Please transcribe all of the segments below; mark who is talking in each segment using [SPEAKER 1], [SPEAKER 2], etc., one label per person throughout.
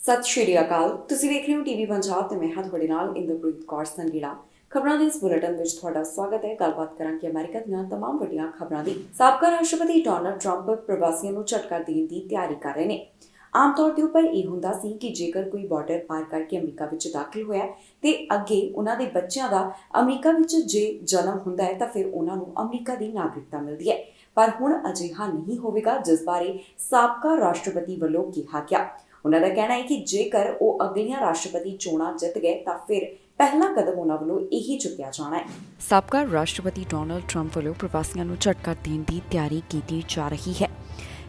[SPEAKER 1] ਸਤਿ ਸ਼੍ਰੀ ਅਕਾਲ। ਤੁਸੀਂ ਵੇਖ ਰਹੇ ਹੋ ਟੀਵੀ ਪੰਜਾਬ ਤੇ ਮੈਂ ਹਾਂ ਤੁਹਾਡੇ ਨਾਲ ਇੰਦਰਪ੍ਰੀਤ ਕੌਰ ਸੰਘੇੜਾ। ਖਬਰਾਂ ਦੇ ਇਸ ਬੁਲੇਟਿਨ ਵਿੱਚ ਤੁਹਾਡਾ ਸਵਾਗਤ ਹੈ। ਗੱਲਬਾਤ ਕਰਾਂਗੇ ਅਮਰੀਕਾ ਦੀਆਂ तमाम ਵੱਡੀਆਂ ਖਬਰਾਂ ਦੀ। ਸਾਬਕਾ ਰਾਸ਼ਟਰਪਤੀ ਡੋਨਾਲਡ ਟਰੰਪ ਪ੍ਰਵਾਸੀਆਂ ਨੂੰ ਝਟਕਾ ਦੇਣ ਦੀ ਤਿਆਰੀ ਕਰ ਰਹੇ ਨੇ। ਆਮ ਤੌਰ ਤੇ ਉੱਪਰ ਇਹ ਹੁੰਦਾ ਸੀ ਕਿ ਜੇਕਰ ਕੋਈ ਬਾਰਡਰ ਪਾਰ ਕਰਕੇ ਅਮਰੀਕਾ ਵਿੱਚ ਦਾਖਲ ਹੋਇਆ ਤੇ ਅੱਗੇ ਉਹਨਾਂ ਦੇ ਬੱਚਿਆਂ ਦਾ ਅਮਰੀਕਾ ਵਿੱਚ ਜੇ ਜਨਮ ਹੁੰਦਾ ਹੈ ਤਾਂ ਫਿਰ ਉਹਨਾਂ ਨੂੰ ਅਮਰੀਕਾ ਦੀ ਨਾਗਰਿਕਤਾ ਮਿਲਦੀ ਹੈ। ਪਰ ਹੁਣ ਅਜਿਹਾ ਨਹੀਂ ਹੋਵੇਗਾ, ਜਿਸ ਬਾਰੇ ਸਾਬਕਾ ਰਾਸ਼ਟਰਪਤੀ ਵੱਲੋਂ ਕਿਹਾ ਗਿਆ। ਉਹਨਾਂ ਦਾ ਕਹਿਣਾ ਹੈ ਕਿ ਜੇਕਰ ਉਹ ਅਗਲੀਆਂ ਰਾਸ਼ਟਰਪਤੀ ਚੋਣਾਂ ਜਿੱਤ ਗਏ ਤਾਂ ਫਿਰ ਪਹਿਲਾ ਕਦਮ ਉਹਨਾਂ ਵੱਲੋਂ ਇਹੀ ਚੁੱਕਿਆ ਜਾਣਾ ਹੈ। ਸਾਬਕਾ ਰਾਸ਼ਟਰਪਤੀ ਡੋਨਾਲਡ ਟਰੰਪ ਵੱਲੋਂ ਪ੍ਰਵਾਸੀਆਂ ਨੂੰ ਝਟਕਾ ਦੇਣ ਦੀ ਤਿਆਰੀ ਕੀਤੀ ਜਾ ਰਹੀ ਹੈ।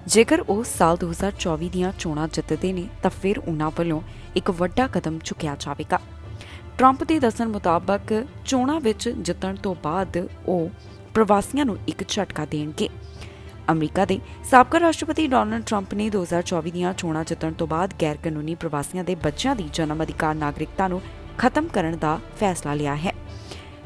[SPEAKER 1] ਜੇਕਰ ਉਹ ਸਾਲ 2024 ਦੀਆਂ ਚੋਣਾਂ ਜਿੱਤਦੇ ਨੇ ਤਾਂ ਫਿਰ ਉਹਨਾਂ ਵੱਲੋਂ ਇੱਕ ਵੱਡਾ ਕਦਮ ਚੁੱਕਿਆ ਜਾਵੇਗਾ। ਟਰੰਪ ਦੇ ਦੱਸਣ ਮੁਤਾਬਕ ਚੋਣਾਂ ਵਿੱਚ ਜਿੱਤਣ ਤੋਂ ਬਾਅਦ ਉਹ ਪ੍ਰਵਾਸੀਆਂ ਨੂੰ ਇੱਕ ਝਟਕਾ ਦੇਣਗੇ। ਅਮਰੀਕਾ ਦੇ ਸਾਬਕਾ ਰਾਸ਼ਟਰਪਤੀ ਡੋਨਾਲਡ ਟਰੰਪ ਨੇ 2024 ਦੀਆਂ ਚੋਣਾਂ ਜਿੱਤਣ ਤੋਂ ਬਾਅਦ ਗੈਰ ਕਾਨੂੰਨੀ ਪ੍ਰਵਾਸੀਆਂ ਦੇ ਬੱਚਿਆਂ ਦੀ ਜਨਮ ਅਧਿਕਾਰ ਨਾਗਰਿਕਤਾ ਨੂੰ ਖਤਮ ਕਰਨ ਦਾ ਫੈਸਲਾ ਲਿਆ ਹੈ।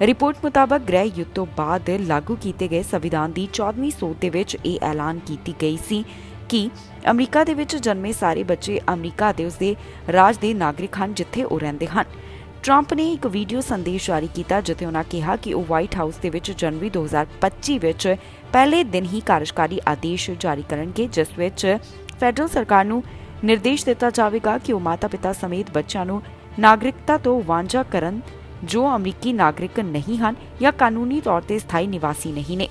[SPEAKER 1] ਰਿਪੋਰਟ ਮੁਤਾਬਕ ਗ੍ਰਹਿ ਯੁੱਧ ਤੋਂ ਬਾਅਦ ਲਾਗੂ ਕੀਤੇ ਗਏ ਸੰਵਿਧਾਨ ਦੀ 14ਵੀਂ ਸੋਧ ਦੇ ਵਿੱਚ ਇਹ ਐਲਾਨ ਕੀਤੀ ਗਈ ਸੀ ਕਿ ਅਮਰੀਕਾ ਦੇ ਵਿੱਚ ਜਨਮੇ ਸਾਰੇ ਬੱਚੇ ਅਮਰੀਕਾ ਦੇ ਉਸਦੇ ਰਾਜ ਦੇ ਨਾਗਰਿਕ ਹਨ ਜਿੱਥੇ ਉਹ ਰਹਿੰਦੇ ਹਨ। ਟਰੰਪ ਨੇ ਇੱਕ ਵੀਡੀਓ ਸੰਦੇਸ਼ ਜਾਰੀ ਕੀਤਾ ਜਿੱਥੇ ਉਹਨਾਂ ਕਿਹਾ ਕਿ ਉਹ ਵਾਈਟ ਹਾਊਸ ਦੇ ਵਿੱਚ ਜਨਵਰੀ 2025 ਵਿੱਚ ਪਹਿਲੇ ਦਿਨ ਹੀ ਕਾਰਜਕਾਰੀ ਆਦੇਸ਼ ਜਾਰੀ ਕਰਨਗੇ, ਜਿਸ ਵਿੱਚ ਫੈਡਰਲ ਸਰਕਾਰ ਨੂੰ ਨਿਰਦੇਸ਼ ਦਿੱਤਾ ਜਾਵੇਗਾ ਕਿ ਉਹ ਮਾਤਾ-ਪਿਤਾ ਸਮੇਤ ਬੱਚਿਆਂ ਨੂੰ ਨਾਗਰਿਕਤਾ ਤੋਂ ਵਾਂਝਾ ਕਰਨ ਜੋ ਅਮਰੀਕੀ ਨਾਗਰਿਕ ਨਹੀਂ ਹਨ ਜਾਂ ਕਾਨੂੰਨੀ ਤੌਰ ਤੇ ਸਥਾਈ ਨਿਵਾਸੀ ਨਹੀਂ ਨੇ।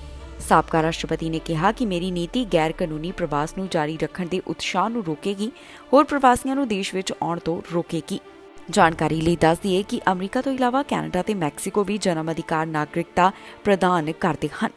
[SPEAKER 1] ਸਾਬਕਾ ਰਾਸ਼ਟਰਪਤੀ ਨੇ ਕਿਹਾ ਕਿ ਮੇਰੀ ਨੀਤੀ ਗੈਰ ਕਾਨੂੰਨੀ ਪ੍ਰਵਾਸ ਨੂੰ ਜਾਰੀ ਰੱਖਣ ਦੇ ਉਤਸ਼ਾਹ ਨੂੰ ਰੋਕੇਗੀ, ਹੋਰ ਪ੍ਰਵਾਸੀਆਂ ਨੂੰ ਦੇਸ਼ ਵਿੱਚ ਆਉਣ ਤੋਂ ਰੋਕੇਗੀ। ਜਾਣਕਾਰੀ ਲਈ ਦੱਸ ਦਈਏ ਕਿ ਅਮਰੀਕਾ ਤੋਂ ਇਲਾਵਾ ਕੈਨੇਡਾ ਤੇ ਮੈਕਸੀਕੋ ਵੀ ਜਨਮ ਅਧਿਕਾਰ ਨਾਗਰਿਕਤਾ ਪ੍ਰਦਾਨ ਕਰਦੇ ਹਨ।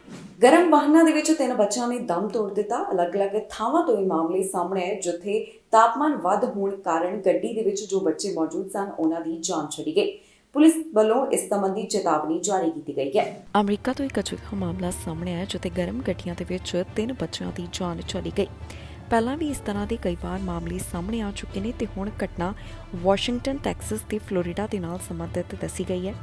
[SPEAKER 1] ਗਰਮ ਵਾਹਨਾਂ ਦੇ ਵਿੱਚ 3 ਬੱਚਿਆਂ ਨੇ ਦਮ ਤੋੜ ਦਿੱਤਾ। ਅਲੱਗ-ਅਲੱਗ ਥਾਵਾਂ ਤੋਂ ਇਹ ਮਾਮਲੇ ਸਾਹਮਣੇ ਆਏ, ਜਿੱਥੇ ਤਾਪਮਾਨ ਵੱਧ ਹੋਣ ਕਾਰਨ ਗੱਡੀ ਦੇ ਵਿੱਚ ਜੋ ਬੱਚੇ ਮੌਜੂਦ ਸਨ ਉਹਨਾਂ ਦੀ ਜਾਨ ਚਲੀ ਗਈ। ਪੁਲਿਸ ਵੱਲੋਂ ਇਸ ਸੰਬੰਧੀ ਚੇਤਾਵਨੀ ਜਾਰੀ ਕੀਤੀ ਗਈ ਹੈ। ਅਮਰੀਕਾ ਤੋਂ ਇੱਕ ਅਜਿਹਾ ਮਾਮਲਾ ਸਾਹਮਣੇ ਆਇਆ ਜਿੱਥੇ ਗਰਮ ਗੱਡੀਆਂ ਦੇ ਵਿੱਚ 3 ਬੱਚਿਆਂ ਦੀ ਜਾਨ ਚਲੀ ਗਈ। ਪਹਿਲਾਂ ਵੀ ਇਸ ਤਰ੍ਹਾਂ ਦੇ ਕਈ ਵਾਰ ਮਾਮਲੇ ਸਾਹਮਣੇ ਆ ਚੁੱਕੇ ਨੇ ਤੇ ਹੁਣ ਘਟਨਾ ਵਾਸ਼ਿੰਗਟਨ, ਟੈਕਸਸ ਤੇ ਫਲੋਰੀਡਾ ਦੇ ਨਾਲ ਸੰਬੰਧਿਤ ਦੱਸੀ ਗਈ ਹੈ,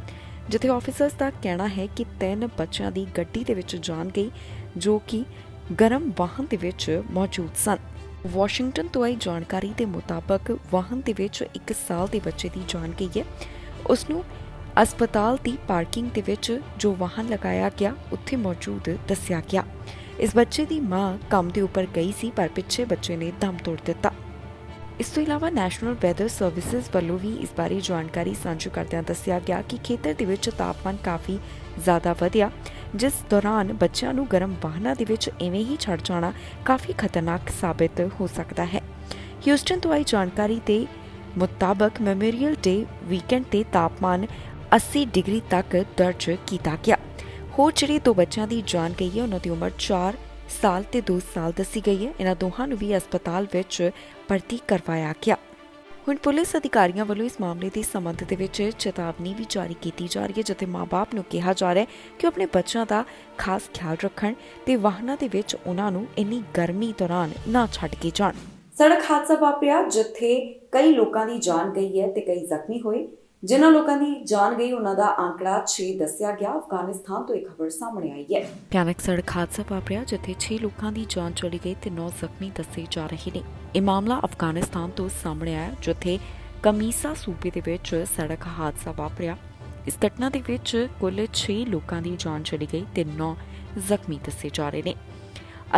[SPEAKER 1] ਜਿੱਥੇ ਆਫੀਸਰਸ ਦਾ ਕਹਿਣਾ ਹੈ ਕਿ 3 ਬੱਚਿਆਂ ਦੀ ਗੱਡੀ ਦੇ ਵਿੱਚ ਜਾਨ ਗਈ ਜੋ ਕਿ ਗਰਮ ਵਾਹਨ ਦੇ ਵਿੱਚ ਮੌਜੂਦ ਸਨ। ਵਾਸ਼ਿੰਗਟਨ ਤੋਂ ਆਈ ਜਾਣਕਾਰੀ ਦੇ ਮੁਤਾਬਕ ਵਾਹਨ ਦੇ ਵਿੱਚ 1 ਸਾਲ ਦੇ ਬੱਚੇ ਦੀ ਜਾਨ ਗਈ ਹੈ। ਉਸ ਨੂੰ ਹਸਪਤਾਲ ਦੀ ਪਾਰਕਿੰਗ ਦੇ ਵਿੱਚ ਜੋ ਵਾਹਨ ਲਗਾਇਆ ਗਿਆ ਉੱਥੇ ਮੌਜੂਦ ਦੱਸਿਆ ਗਿਆ। ਇਸ ਬੱਚੇ ਦੀ ਮਾਂ ਕੰਮ ਦੇ ਉੱਪਰ ਗਈ ਸੀ ਪਰ ਪਿੱਛੇ ਬੱਚੇ ਨੇ ਦਮ ਤੋੜ ਦਿੱਤਾ। ਇਸ ਤੋਂ ਇਲਾਵਾ ਨੈਸ਼ਨਲ ਵੈਦਰ ਸਰਵਿਸਿਜ਼ ਵੱਲੋਂ ਵੀ ਇਸ ਬਾਰੇ ਜਾਣਕਾਰੀ ਸਾਂਝੀ ਕਰਦਿਆਂ ਦੱਸਿਆ ਗਿਆ ਕਿ ਖੇਤਰ ਦੇ ਵਿੱਚ ਤਾਪਮਾਨ ਕਾਫੀ ਜ਼ਿਆਦਾ ਵਧਿਆ, ਜਿਸ ਦੌਰਾਨ ਬੱਚਿਆਂ ਨੂੰ ਗਰਮ ਵਾਹਨਾਂ ਦੇ ਵਿੱਚ ਐਵੇਂ ਹੀ ਛੱਡ ਜਾਣਾ ਕਾਫੀ ਖਤਰਨਾਕ ਸਾਬਿਤ ਹੋ ਸਕਦਾ ਹੈ। ਹਿਊਸਟਨ ਤੋਂ ਆਈ ਜਾਣਕਾਰੀ ਦੇ ਮੁਤਾਬਕ ਮੈਮੋਰੀਅਲ ਡੇ ਵੀਕਐਂਡ ਤੇ ਤਾਪਮਾਨ 80 ਡਿਗਰੀ ਤੱਕ ਦਰਜ ਕੀਤਾ ਗਿਆ। ਹੋਰ ਜਿਹੜੇ 2 ਬੱਚਿਆਂ ਦੀ ਜਾਨ ਗਈ ਹੈ ਉਹਨਾਂ ਦੀ ਉਮਰ 4 ਸਾਲ ਤੇ 2 ਸਾਲ ਦੱਸੀ ਗਈ ਹੈ। ਇਹਨਾਂ ਦੋਹਾਂ ਨੂੰ ਵੀ ਹਸਪਤਾਲ ਵਿੱਚ ਭਰਤੀ ਕਰਵਾਇਆ ਗਿਆ। ਹੁਣ ਪੁਲਿਸ ਅਧਿਕਾਰੀਆਂ ਵੱਲੋਂ ਇਸ ਮਾਮਲੇ ਦੇ ਸੰਬੰਧ ਦੇ ਵਿੱਚ ਚੇਤਾਵਨੀ ਵੀ ਜਾਰੀ ਕੀਤੀ ਜਾ ਰਹੀ ਹੈ, ਜਿੱਥੇ ਮਾਂ-ਬਾਪ ਨੂੰ ਕਿਹਾ ਜਾ ਰਿਹਾ ਹੈ ਕਿ ਉਹ ਆਪਣੇ ਬੱਚਿਆਂ ਦਾ ਖਾਸ ਖਿਆਲ ਰੱਖਣ ਤੇ ਵਾਹਨਾਂ ਦੇ ਵਿੱਚ ਉਹਨਾਂ ਨੂੰ ਇੰਨੀ ਗਰਮੀ ਦੌਰਾਨ ਨਾ ਛੱਡ ਕੇ ਜਾਣ। ਸੜਕ ਹਾਦਸਾ ਵਾਪਰਿਆ ਜਿੱਥੇ ਕਈ ਲੋਕਾਂ ਦੀ ਜਾਨ ਗਈ ਹੈ ਤੇ ਕਈ ਜ਼ਖਮੀ ਹੋਏ। ਜਿਨ੍ਹਾਂ ਲੋਕਾਂ ਦੀ ਜਾਨ ਗਈ ਉਹਨਾਂ ਦਾ ਆંકੜਾ 6 ਦੱਸਿਆ ਗਿਆ। ਅਫਗਾਨਿਸਤਾਨ ਤੋਂ ਇੱਕ ਖਬਰ ਸਾਹਮਣੇ ਆਈ ਹੈ। ਭਿਆਨਕ ਸੜਕ ਹਾਦਸਾ ਵਾਪਰਿਆ ਜਿੱਥੇ 6 ਲੋਕਾਂ ਦੀ ਜਾਨ ਚਲੀ ਗਈ ਤੇ 9 ਜ਼ਖਮੀ ਦੱਸੇ ਜਾ ਰਹੇ ਨੇ। ਇਹ ਮਾਮਲਾ ਅਫਗਾਨਿਸਤਾਨ ਤੋਂ ਸਾਹਮਣੇ ਆਇਆ ਜਿੱਥੇ ਕਮੀਸਾ ਸੂਬੇ ਦੇ ਵਿੱਚ ਸੜਕ ਹਾਦਸਾ ਵਾਪਰਿਆ। ਇਸ ਘਟਨਾ ਦੇ ਵਿੱਚ ਕੁੱਲ 6 ਲੋਕਾਂ ਦੀ ਜਾਨ ਚਲੀ ਗਈ ਤੇ 9 ਜ਼ਖਮੀ ਦੱਸੇ ਜਾ ਰਹੇ ਨੇ।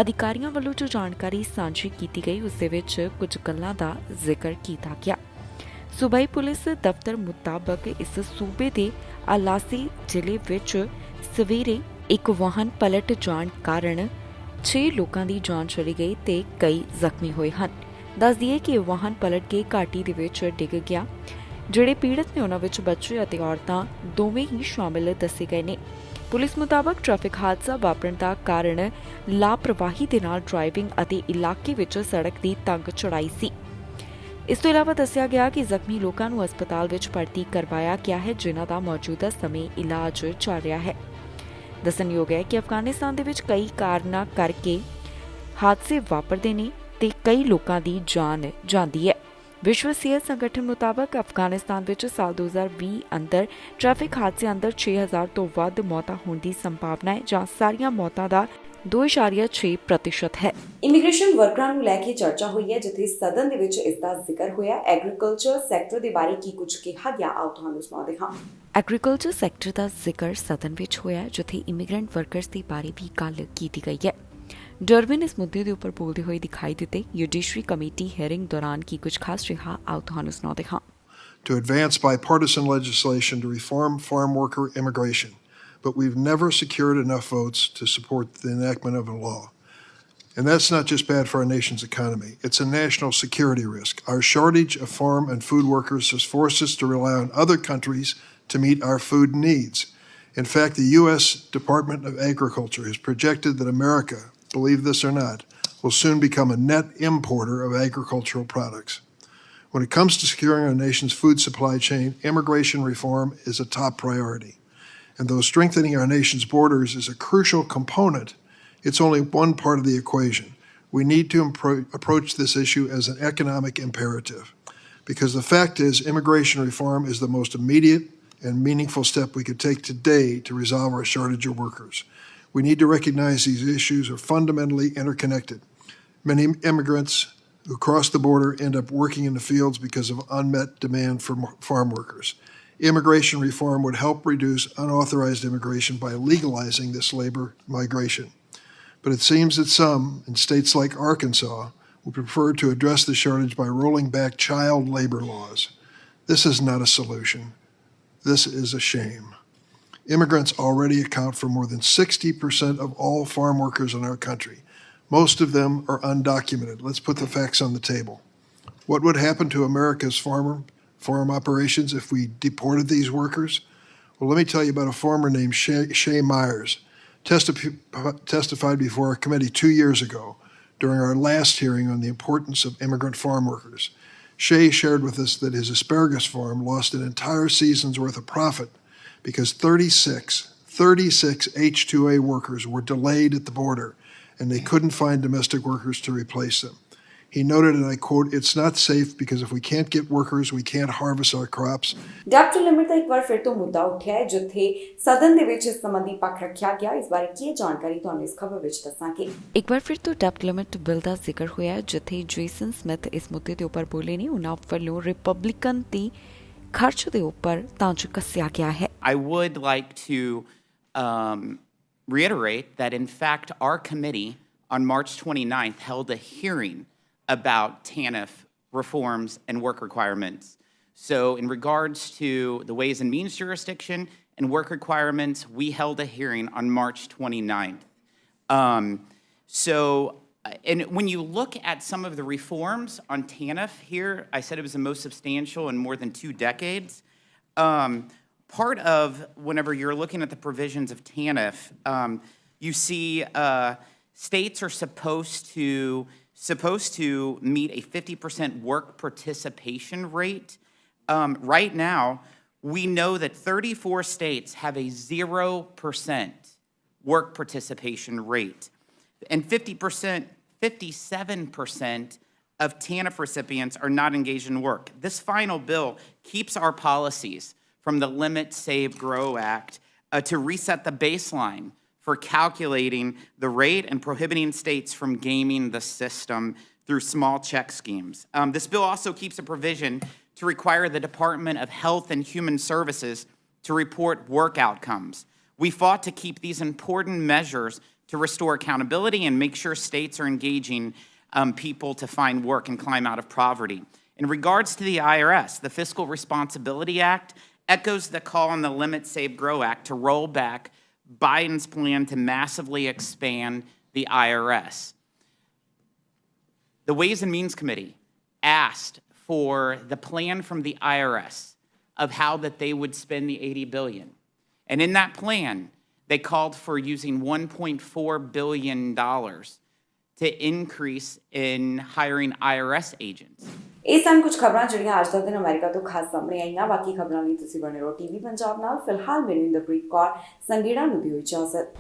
[SPEAKER 1] ਅਧਿਕਾਰੀਆਂ ਵੱਲੋਂ ਜੋ ਜਾਣਕਾਰੀ ਸਾਂਝੀ ਕੀਤੀ ਗਈ ਉਸ ਦੇ ਵਿੱਚ ਕੁਝ ਗੱਲਾਂ ਦਾ ਜ਼ਿਕਰ ਕੀਤਾ ਗਿਆ। ਸੂਬਾਈ ਪੁਲਿਸ ਦਫ਼ਤਰ ਮੁਤਾਬਕ ਇਸ ਸੂਬੇ ਦੇ ਅਲਾਸੀ ਜ਼ਿਲ੍ਹੇ ਵਿੱਚ ਸਵੇਰੇ ਇੱਕ ਵਾਹਨ ਪਲਟ ਜਾਣ ਕਾਰਨ 6 ਲੋਕਾਂ ਦੀ ਜਾਨ ਚਲੀ ਗਈ ਤੇ ਕਈ ਜ਼ਖਮੀ ਹੋਏ ਹਨ। ਦੱਸ ਦਈਏ ਕਿ ਇਹ ਵਾਹਨ ਪਲਟ ਕੇ ਘਾਟੀ ਦੇ ਵਿੱਚ ਡਿੱਗ ਗਿਆ। ਜਿਹੜੇ ਪੀੜਤ ਨੇ ਉਹਨਾਂ ਵਿੱਚ ਬੱਚੇ ਅਤੇ ਔਰਤਾਂ ਦੋਵੇਂ ਹੀ ਸ਼ਾਮਿਲ ਦੱਸੇ ਗਏ ਨੇ। ਪੁਲਿਸ ਮੁਤਾਬਕ ਟ੍ਰੈਫਿਕ ਹਾਦਸਾ ਵਾਪਰਨ ਦਾ ਕਾਰਨ ਲਾਪਰਵਾਹੀ ਦੇ ਨਾਲ ਡਰਾਈਵਿੰਗ ਅਤੇ ਇਲਾਕੇ ਵਿੱਚ ਸੜਕ ਦੀ ਤੰਗ ਚੜਾਈ ਸੀ। ਇਸ ਤੋਂ ਇਲਾਵਾ ਦੱਸਿਆ ਗਿਆ ਕਿ ਜ਼ਖਮੀ ਲੋਕਾਂ ਨੂੰ ਹਸਪਤਾਲ ਵਿੱਚ ਭਰਤੀ ਕਰਵਾਇਆ ਗਿਆ ਹੈ, ਜਿਨ੍ਹਾਂ ਦਾ ਮੌਜੂਦਾ ਸਮੇਂ ਇਲਾਜ ਚੱਲ ਰਿਹਾ ਹੈ। ਦੱਸਣਯੋਗ ਹੈ ਕਿ ਅਫਗਾਨਿਸਤਾਨ ਦੇ ਵਿੱਚ ਕਈ ਕਾਰਨਾਂ ਕਰਕੇ ਹਾਦਸੇ ਵਾਪਰਦੇ ਨੇ ਤੇ ਕਈ ਲੋਕਾਂ ਦੀ ਜਾਨ ਜਾਂਦੀ ਹੈ। ਵਿਸ਼ਵ ਸਿਹਤ ਸੰਗਠਨ ਮੁਤਾਬਕ ਅਫਗਾਨਿਸਤਾਨ ਵਿੱਚ ਸਾਲ 2020 ਅੰਦਰ ਟ੍ਰੈਫਿਕ ਹਾਦਸੇ ਅੰਦਰ 6000 ਤੋਂ ਵੱਧ ਮੌਤਾਂ ਹੋਣ ਦੀ ਸੰਭਾਵਨਾ ਹੈ, ਜਾਂ ਸਾਰੀਆਂ ਮੌਤਾਂ ਦਾ
[SPEAKER 2] 2.6% ਹੈ।
[SPEAKER 1] ਇਮੀਗ੍ਰੇਸ਼ਨ ਵਰਕਰਾਂ ਨੂੰ ਲੈ ਕੇ ਚਰਚਾ ਹੋਈ ਹੈ, ਜਿੱਥੇ ਸਦਨ ਦੇ ਵਿੱਚ ਇਸ ਦਾ ਜ਼ਿਕਰ ਹੋਇਆ। ਐਗਰੀਕਲਚਰ ਸੈਕਟਰ ਦੇ ਬਾਰੇ ਕੀ ਕੁਝ ਕਿਹਾ ਗਿਆ, ਆਓ ਤੁਹਾਨੂੰ ਸੁਣਾਉਂਦੇ ਹਾਂ।
[SPEAKER 2] ਐਗਰੀਕਲਚਰ ਸੈਕਟਰ ਦਾ ਜ਼ਿਕਰ ਸਦਨ ਵਿੱਚ ਹੋਇਆ, ਜਿੱਥੇ ਇਮੀਗ੍ਰੈਂਟ ਵਰਕਰਸ ਦੇ ਬਾਰੇ ਵੀ ਗੱਲ ਕੀਤੀ ਗਈ ਹੈ। ਡਰਬਨ ਇਸ ਮੁੱਦੇ ਦੇ ਉੱਪਰ ਬੋਲਦੇ ਹੋਏ ਦਿਖਾਈ ਦਿੱਤੇ। ਜੁਡੀਸ਼ਰੀ ਕਮੇਟੀ ਹੀਅਰਿੰਗ ਦੌਰਾਨ ਕੀ ਕੁਝ ਖਾਸ ਰਿਹਾ, ਆਓ ਤੁਹਾਨੂੰ ਸੁਣਾਉਂਦੇ ਹਾਂ।
[SPEAKER 3] To advance bipartisan legislation to reform farm worker immigration, but we've never secured enough votes to support the enactment of a law. And that's not just bad for our nation's economy, it's a national security risk. Our shortage of farm and food workers has forced us to rely on other countries to meet our food needs. In fact, the U.S. Department of Agriculture has projected that America, believe this or not, will soon become a net importer of agricultural products. When it comes to securing our nation's food supply chain, immigration reform is a top priority. And though strengthening our nation's borders is a crucial component, it's only one part of the equation. We need to approach this issue as an economic imperative. Because the fact is, immigration reform is the most immediate and meaningful step we could take today to resolve our shortage of workers. We need to recognize these issues are fundamentally interconnected. Many immigrants who cross the border end up working in the fields because of unmet demand for farm workers. Immigration reform would help reduce unauthorized immigration by legalizing this labor migration. But it seems that some, in states like Arkansas, would prefer to address the shortage by rolling back child labor laws. This is not a solution. This is a shame. Immigrants already account for more than 60% of all farm workers in our country. Most of them are undocumented. Let's put the facts on the table. What would happen to America's farm operations if we deported these workers? Well, let me tell you about a farmer named Shay Myers, testified before our committee 2 years ago during our last hearing on the importance of immigrant farm workers. Shay shared with us that his asparagus farm lost an entire season's worth of profit because 36 H-2A workers were delayed at the border, and they couldn't find domestic workers to replace them. He noted, and I quote, "It's not safe because if we can't get workers, we can't harvest our crops."
[SPEAKER 1] ਡੈਪਟ limit ਦਾ ਇੱਕ ਵਾਰ ਫਿਰ ਤੋਂ ਮੁੱਦਾ ਉੱਠਿਆ ਹੈ, ਜਿੱਥੇ ਸਦਨ ਦੇ ਵਿੱਚ ਇਸ ਸੰਬੰਧੀ ਪੱਖ ਰੱਖਿਆ ਗਿਆ। ਇਸ ਬਾਰੇ ਕੀ ਜਾਣਕਾਰੀ ਤੁਹਾਨੂੰ ਇਸ ਖਬਰ ਵਿੱਚ ਦੱਸਾਂਗੇ।
[SPEAKER 2] ਇੱਕ ਵਾਰ ਫਿਰ ਤੋਂ ਡੈਪਟ ਲਿਮਿਟ ਬਿੱਲ ਦਾ ਜ਼ਿਕਰ ਹੋਇਆ, ਜਿੱਥੇ ਜੇਸਨ ਸਮਿਥ ਇਸ ਮੁੱਦੇ ਦੇ ਉੱਪਰ ਬੋਲੇ ਨੇ। ਉਹਨਾਂ ਵੱਲੋਂ ਰਿਪਬਲਿਕਨ ਦੀ ਖਰਚ ਦੇ ਉੱਪਰ ਤਾਂਜ ਕੱਸਿਆ ਗਿਆ ਹੈ।
[SPEAKER 4] I would like to reiterate that, in fact, our committee on March 29th held a hearing about TANF reforms and work requirements. So in regards to the Ways and Means jurisdiction and work requirements, we held a hearing on March 29th. And when you look at some of the reforms on TANF here, I said it was the most substantial in more than 2 decades. Part of whenever you're looking at the provisions of TANF, you see states are supposed to meet a 50% work participation rate. Right now, we know that 34 states have a 0% work participation rate, and 57% of TANF recipients are not engaged in work. This final bill keeps our policies from the Limit, Save, Grow Act to reset the baseline for calculating the rate and prohibiting states from gaming the system through small check schemes. This bill also keeps a provision to require the Department of Health and Human Services to report work outcomes. We fought to keep these important measures to restore accountability and make sure states are engaging people to find work and climb out of poverty. In regards to the IRS, the Fiscal Responsibility Act echoes the call on the Limit, Save, Grow Act to roll back Biden's plan to massively expand the IRS. The Ways and Means Committee asked for the plan from the IRS of how that they would spend the $80 billion. And in that plan, they called for using $1.4 billion to increase in hiring IRS agents.
[SPEAKER 1] ਇਹ ਸਨ ਕੁਝ ਖਬਰਾਂ ਜਿਹੜੀਆਂ ਅੱਜ ਦਾ ਦਿਨ America ਤੋਂ ਖਾਸ ਸਾਹਮਣੇ ਆਈਆਂ। ਬਾਕੀ ਖਬਰਾਂ ਲਈ ਤੁਸੀਂ ਬਣੇ ਰਹੋ ਟੀਵੀ ਪੰਜਾਬ ਨਾਲ। ਫਿਲਹਾਲ ਮੈਨੂੰ ਇੰਦਰਪ੍ਰੀਤ ਕੌਰ ਸੰਘੇੜਾ ਨੂੰ ਦਿਓ ਇਜਾਜ਼ਤ।